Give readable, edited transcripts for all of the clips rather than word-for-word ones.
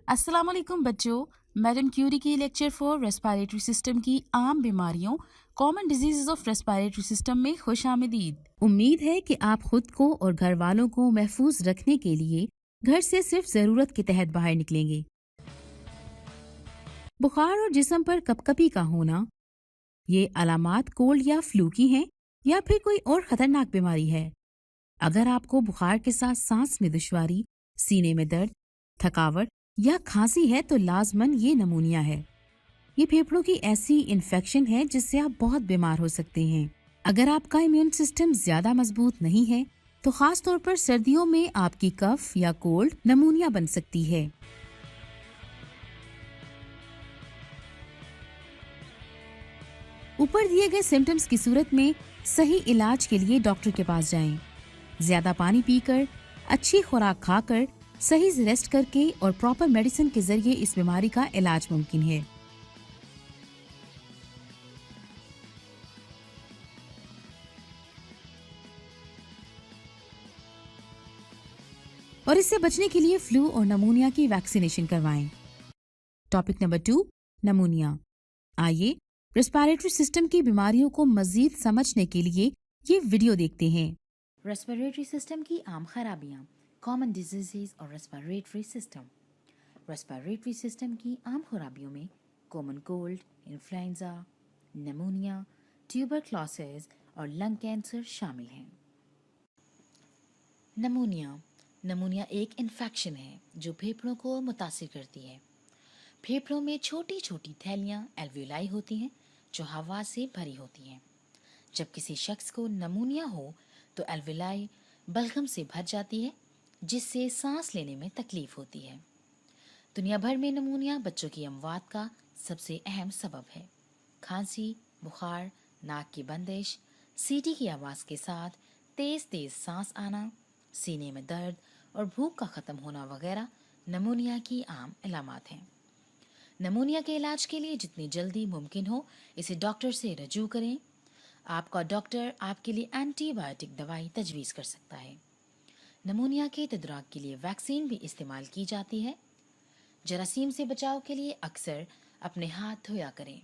अस्सलाम वालेकुम बच्चों। मैडम क्यूरी की लेक्चर फॉर रेस्पिरेटरी सिस्टम की आम बीमारियों common diseases of respiratory system में खुश आमदीद। उम्मीद है कि आप खुद को और घर वालों को महफूज रखने के लिए घर से सिर्फ जरूरत के तहत बाहर निकलेंगे। बुखार और जिस्म पर कपकपी का होना, ये अलामात कोल्ड या फ्लू की हैं या फिर कोई और खतरनाक बीमारी है। अगर आपको बुखार के साथ सांस में दुश्वारी, सीने में दर्द, थकावट या खांसी है तो लाजमन ये नमूनिया है। ये फेफड़ों की ऐसी इन्फेक्शन है जिससे आप बहुत बीमार हो सकते हैं। अगर आपका इम्यून सिस्टम ज्यादा मजबूत नहीं है तो खास तौर पर सर्दियों में आपकी कफ या कोल्ड नमूनिया बन सकती है। ऊपर दिए गए सिम्टम्स की सूरत में सही इलाज के लिए डॉक्टर के पास जाएं। ज्यादा पानी पीकर, अच्छी खुराक खाकर, सही से रेस्ट करके और प्रॉपर मेडिसिन के जरिए इस बीमारी का इलाज मुमकिन है। और इससे बचने के लिए फ्लू और नमूनिया की वैक्सीनेशन करवाएं। Topic number 2, नमूनिया। आइए रेस्पिरेटरी सिस्टम की बीमारियों को मजीद समझने के लिए ये वीडियो देखते हैं। रेस्पिरेटरी सिस्टम की आम खराबियां, कॉमन डिजीजेज और रेस्पिरेटरी सिस्टम। रेस्पिरेटरी सिस्टम की आम खराबियों में common cold, influenza, pneumonia, tuberculosis और लंग कैंसर शामिल हैं। निमोनिया निमोनिया एक इन्फेक्शन है जो फेफड़ों को मुतासिर करती है। फेफड़ों में छोटी छोटी थैलियां एल्वियोलाई होती हैं जो हवा से भरी होती हैं। जब किसी शख्स को निमोनिया हो तो एल्वियोलाई बलगम से भर जाती है जिससे सांस लेने में तकलीफ होती है। दुनिया भर में निमोनिया बच्चों की अमवात का सबसे अहम सबब है। खांसी, बुखार, नाक की बंदिश, सीटी की आवाज़ के साथ तेज तेज सांस आना, सीने में दर्द और भूख का ख़त्म होना वगैरह निमोनिया की आम अलामात हैं। निमोनिया के इलाज के लिए जितनी जल्दी मुमकिन हो इसे डॉक्टर से रजू करें। आपका डॉक्टर आपके लिए एंटीबायोटिक दवाई तजवीज़ कर सकता है। निमोनिया के तदराक के लिए वैक्सीन भी इस्तेमाल की जाती है। जरासीम से बचाव के लिए अक्सर अपने हाथ धोया करें।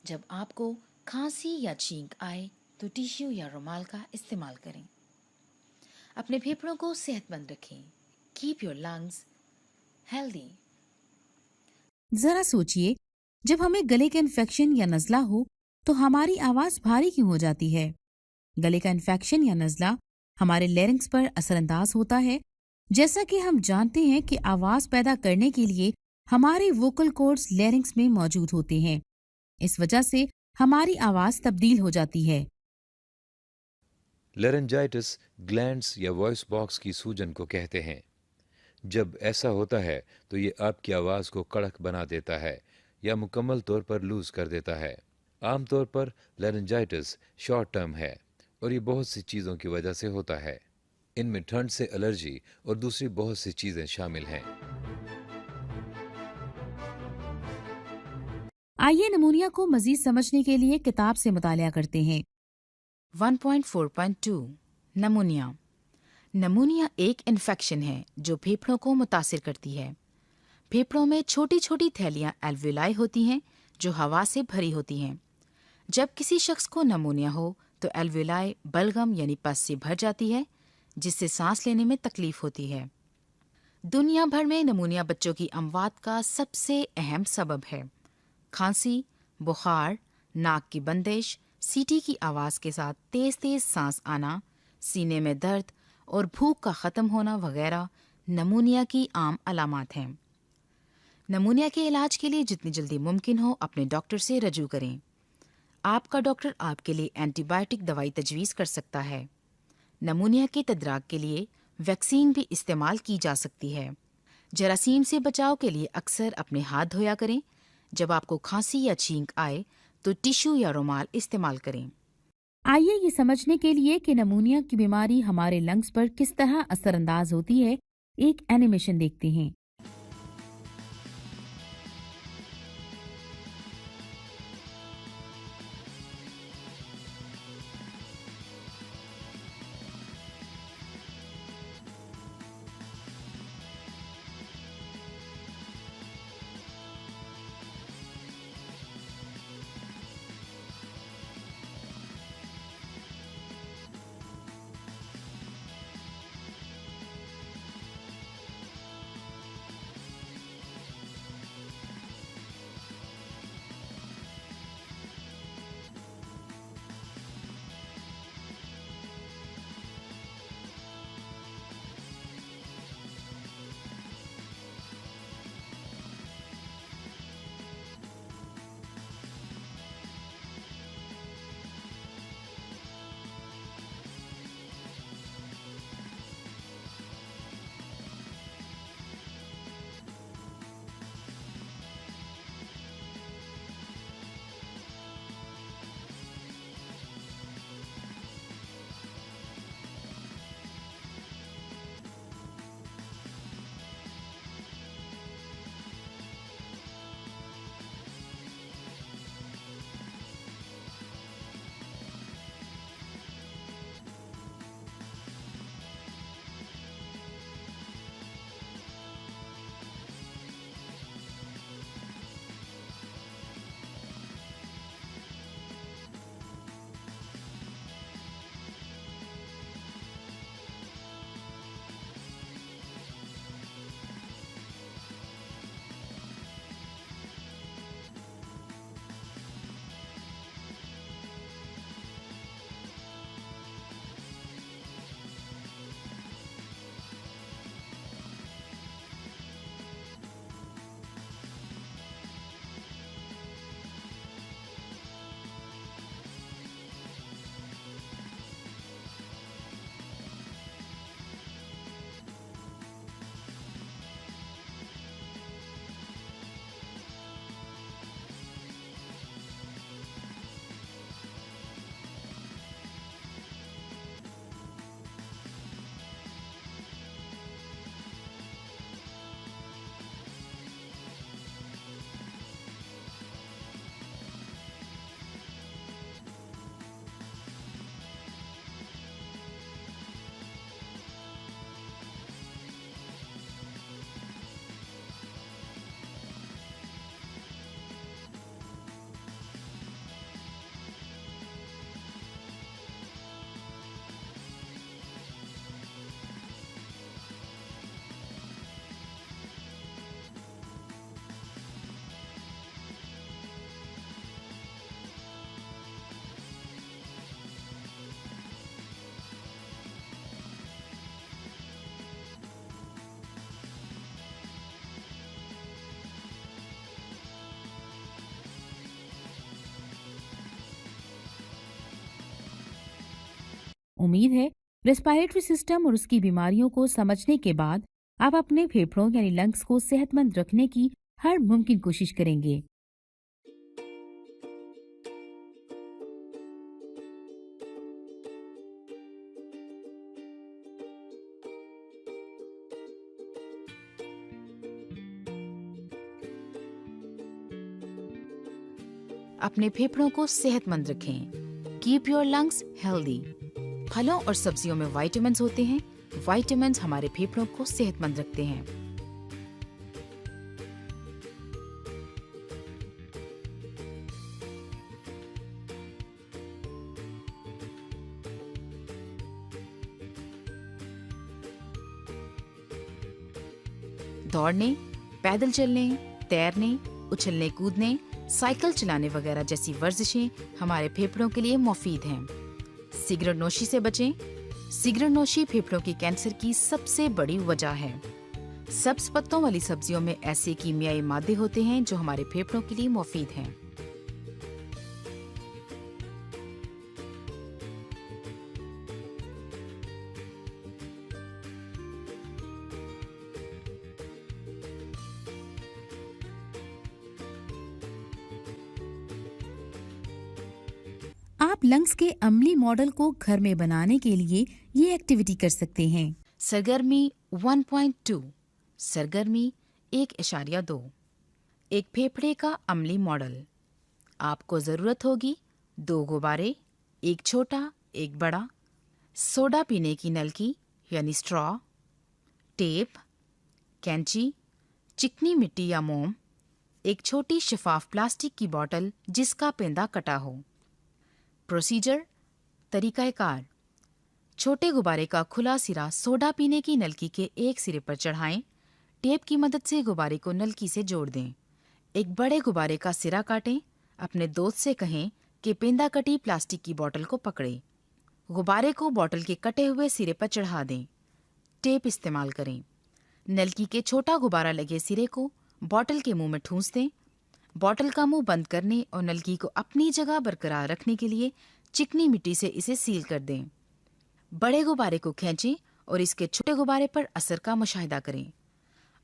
जब आपको खांसी या छींक आए तो टिश्यू या रुमाल का इस्तेमाल करें। अपने फेफड़ों को सेहतमंद रखें। Keep your lungs healthy. जरा सोचिए, जब हमें गले का इन्फेक्शन या नज़ला हो तो हमारी आवाज भारी क्यों हो जाती है? गले का इन्फेक्शन या नज़ला हमारे लेरिंग्स पर असरअंदाज होता है। जैसा कि हम जानते हैं कि आवाज पैदा करने के लिए हमारे वोकल कॉर्ड्स लेरिंग्स में मौजूद होते हैं। इस वजह से हमारी आवाज तब्दील हो जाती है। लेरेंजाइटिस ग्लैंड्स या वॉइस बॉक्स की सूजन को कहते हैं। जब ऐसा होता है तो ये आपकी आवाज़ को कड़क बना देता है या मुकम्मल तौर पर लूज कर देता है। आमतौर पर लेरेंजाइटिस शॉर्ट टर्म है और ये बहुत सी चीज़ों की वजह से होता है। इनमें ठंड से एलर्जी और दूसरी बहुत सी चीज़ें शामिल हैं। आइए निमोनिया को मजीद समझने के लिए किताब से मुतालिया करते हैं। 1.4.2 निमोनिया निमोनिया एक इन्फेक्शन है जो फेफड़ों को मुतासिर करती है। फेफड़ों में छोटी छोटी थैलियां एल्वियोलाई होती हैं जो हवा से भरी होती हैं। जब किसी शख्स को निमोनिया हो तो एल्वियोलाई बलगम यानी पस से भर जाती है जिससे सांस लेने में तकलीफ होती है। दुनिया भर में निमोनिया बच्चों की अमवात का सबसे अहम सबब है। खांसी, बुखार, नाक की बंदिश, सीटी की आवाज़ के साथ तेज तेज सांस आना, सीने में दर्द और भूख का ख़त्म होना वगैरह निमोनिया की आम अलामात हैं। निमोनिया के इलाज के लिए जितनी जल्दी मुमकिन हो अपने डॉक्टर से रजू करें। आपका डॉक्टर आपके लिए एंटीबायोटिक दवाई तजवीज़ कर सकता है। निमोनिया के तदराक के लिए वैक्सीन भी इस्तेमाल की जा सकती है। जरासीम से बचाव के लिए अक्सर अपने हाथ धोया करें। जब आपको खांसी या छींक आए तो टिश्यू या रुमाल इस्तेमाल करें। आइए ये समझने के लिए कि निमोनिया की बीमारी हमारे लंग्स पर किस तरह असरअंदाज होती है, एक एनिमेशन देखते हैं। उम्मीद है रेस्पिरेटरी सिस्टम और उसकी बीमारियों को समझने के बाद आप अपने फेफड़ों यानी लंग्स को सेहतमंद रखने की हर मुमकिन कोशिश करेंगे। अपने फेफड़ों को सेहतमंद रखें। Keep your lungs healthy. फलों और सब्जियों में विटामिन्स होते हैं। विटामिन्स हमारे फेफड़ों को सेहतमंद रखते हैं। दौड़ने, पैदल चलने, तैरने, उछलने कूदने, साइकिल चलाने वगैरह जैसी वर्जिशें हमारे फेफड़ों के लिए मुफीद हैं। सिगरेट नोशी से बचें। सिगरेट नोशी फेफड़ों के कैंसर की सबसे बड़ी वजह है। सब्ज पत्तों वाली सब्जियों में ऐसे कीमियाई मादे होते हैं जो हमारे फेफड़ों के लिए मुफीद हैं। आप लंग्स के अम्ली मॉडल को घर में बनाने के लिए ये एक्टिविटी कर सकते हैं। सरगर्मी 1.2। सरगर्मी 1.2। एक फेफड़े का अम्ली मॉडल। आपको जरूरत होगी 2 गुब्बारे, एक छोटा एक बड़ा, सोडा पीने की नलकी यानी स्ट्रॉ, टेप, कैंची, चिकनी मिट्टी या मोम, एक छोटी शफाफ प्लास्टिक की बोतल जिसका पेंदा कटा हो। प्रोसीजर, तरीकाकार। छोटे गुब्बारे का खुला सिरा सोडा पीने की नलकी के एक सिरे पर चढ़ाएं। टेप की मदद से गुब्बारे को नलकी से जोड़ दें। एक बड़े गुब्बारे का सिरा काटें। अपने दोस्त से कहें कि पेंदा कटी प्लास्टिक की बोतल को पकड़े। गुब्बारे को बोतल के कटे हुए सिरे पर चढ़ा दें। टेप इस्तेमाल करें। नलकी के छोटा गुब्बारा लगे सिरे को बोतल के मुंह में ठूंस दें। बोतल का मुंह बंद करने और नलकी को अपनी जगह बरकरार रखने के लिए चिकनी मिट्टी से इसे सील कर दें। बड़े गुब्बारे को खींचें और इसके छोटे गुब्बारे पर असर का मुशाहिदा करें।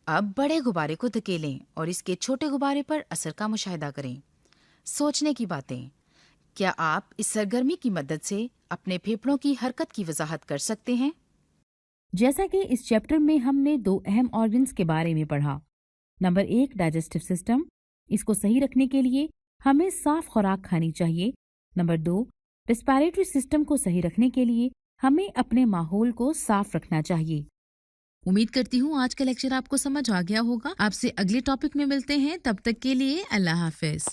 अब बड़े गुब्बारे को धकेलें और इसके छोटे गुब्बारे पर असर का मुशाहिदा करें। सोचने की बातें। क्या आप इस सरगर्मी की मदद से अपने फेफड़ों की हरकत की वजाहत कर सकते हैं? जैसा कि इस चैप्टर में हमने 2 अहम ऑर्गन्स के बारे में पढ़ा। नंबर 1 डाइजेस्टिव सिस्टम, इसको सही रखने के लिए हमें साफ खुराक खानी चाहिए। नंबर 2 रेस्पिरेटरी सिस्टम को सही रखने के लिए हमें अपने माहौल को साफ रखना चाहिए। उम्मीद करती हूँ आज का लेक्चर आपको समझ आ गया होगा। आपसे अगले टॉपिक में मिलते हैं, तब तक के लिए अल्लाह हाफिज।